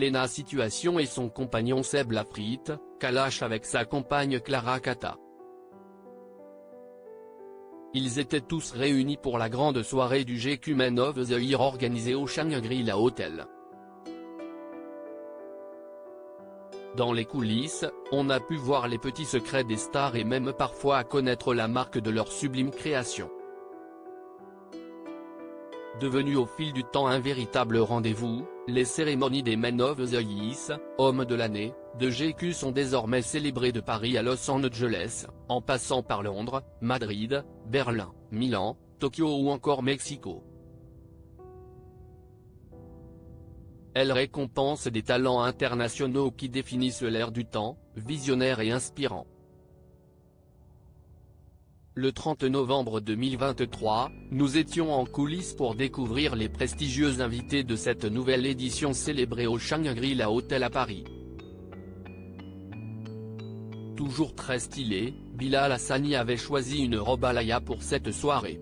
Lena Situation et son compagnon Seb Lafrite, Kalash avec sa compagne Clara Kata. Ils étaient tous réunis pour la grande soirée du GQ Men of the Year organisée au Shangri-La Hotel. Dans les coulisses, on a pu voir les petits secrets des stars et même parfois à connaître la marque de leur sublime création. Devenu au fil du temps un véritable rendez-vous, les cérémonies des Men of the Year, hommes de l'année, de GQ sont désormais célébrées de Paris à Los Angeles, en passant par Londres, Madrid, Berlin, Milan, Tokyo ou encore Mexico. Elles récompensent des talents internationaux qui définissent l'ère du temps, visionnaires et inspirants. Le 30 novembre 2023, nous étions en coulisses pour découvrir les prestigieux invités de cette nouvelle édition célébrée au Shangri-La Hotel à Paris. Toujours très stylé, Bilal Hassani avait choisi une robe alaya pour cette soirée.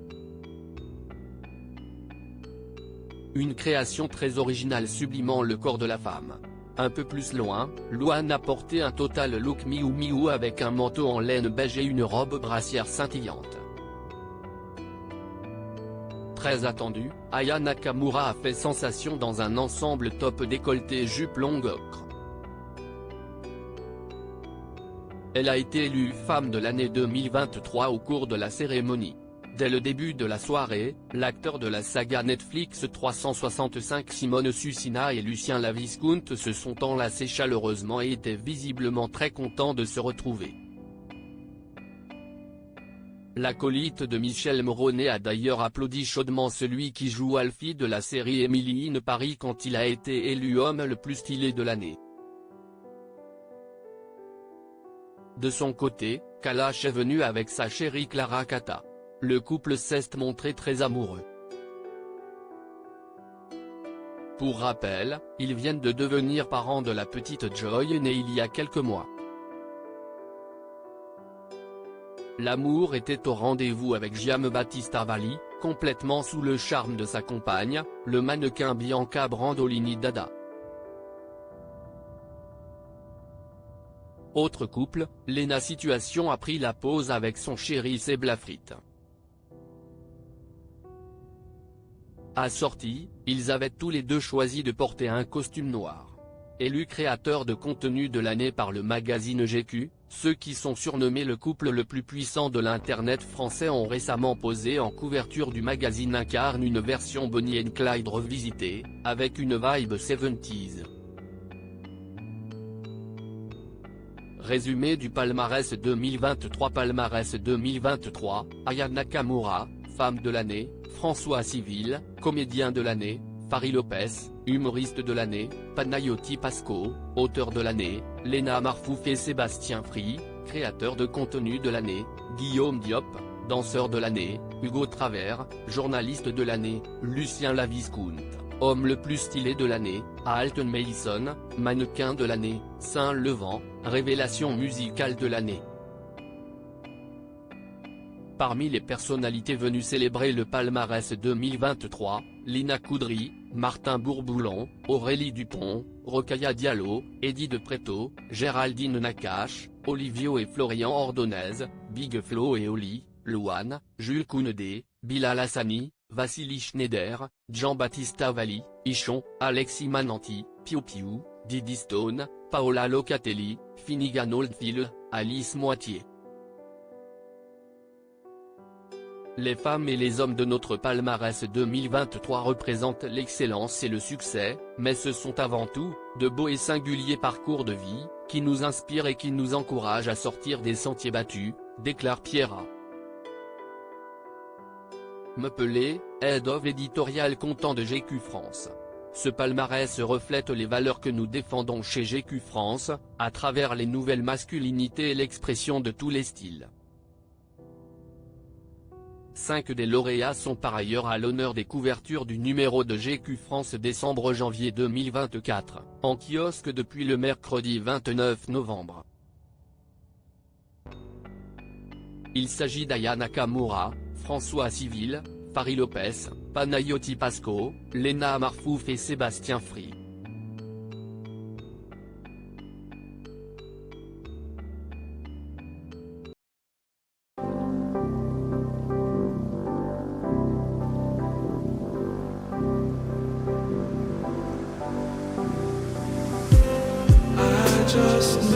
Une création très originale sublimant le corps de la femme. Un peu plus loin, Louane a porté un total look Miu Miu avec un manteau en laine beige et une robe brassière scintillante. Très attendu, Aya Nakamura a fait sensation dans un ensemble top décolleté jupe longue ocre. Elle a été élue femme de l'année 2023 au cours de la cérémonie. Dès le début de la soirée, l'acteur de la saga Netflix 365 Simone Susina et Lucien Laviscount se sont enlacés chaleureusement et étaient visiblement très contents de se retrouver. L'acolyte de Michel Moroney a d'ailleurs applaudi chaudement celui qui joue Alfie de la série Emily in Paris quand il a été élu homme le plus stylé de l'année. De son côté, Kalash est venu avec sa chérie Clara Kata. Le couple s'est montré très amoureux. Pour rappel, ils viennent de devenir parents de la petite Joy née il y a quelques mois. L'amour était au rendez-vous avec Giambattista Valli, complètement sous le charme de sa compagne, le mannequin Bianca Brandolini Dada. Autre couple, Lena Situation a pris la pose avec son chéri Seb Lafrite. Assortis, ils avaient tous les deux choisi de porter un costume noir. Élu créateur de contenu de l'année par le magazine GQ, ceux qui sont surnommés le couple le plus puissant de l'internet français ont récemment posé en couverture du magazine incarnent une version Bonnie and Clyde revisitée, avec une vibe 70s. Résumé du palmarès 2023. Palmarès 2023, Aya Nakamura, femme de l'année, François Civil, comédien de l'année, Fari Lopez, humoriste de l'année, Panayoti Pasco, auteur de l'année, Lena Marfouf et Sébastien Free, créateur de contenu de l'année, Guillaume Diop, danseur de l'année, Hugo Travers, journaliste de l'année, Lucien Laviscount, homme le plus stylé de l'année, Alton Mason, mannequin de l'année, Saint-Levant, révélation musicale de l'année. Parmi les personnalités venues célébrer le palmarès 2023, Lina Coudry, Martin Bourboulon, Aurélie Dupont, Rokhaya Diallo, Eddie De Pretto, Géraldine Nakache, Olivio et Florian Ordonez, Big Flo et Oli, Louane, Jules Koundé, Bilal Hassani, Vassili Schneider, Giambattista Valli, Ichon, Alexis Mananti, Piu Piu, Didi Stone, Paola Locatelli, Finnegan Oldfield, Alice Moitié. Les femmes et les hommes de notre palmarès 2023 représentent l'excellence et le succès, mais ce sont avant tout, de beaux et singuliers parcours de vie, qui nous inspirent et qui nous encouragent à sortir des sentiers battus, déclare Pierra Mepelet, Head of Editorial Content de GQ France. Ce palmarès reflète les valeurs que nous défendons chez GQ France, à travers les nouvelles masculinités et l'expression de tous les styles. 5 des lauréats sont par ailleurs à l'honneur des couvertures du numéro de GQ France décembre-janvier 2024, en kiosque depuis le mercredi 29 novembre. Il s'agit d'Aya Nakamura, François Civil, Fari Lopez, Panayoti Pasco, Lena Marfouf et Sébastien Free. just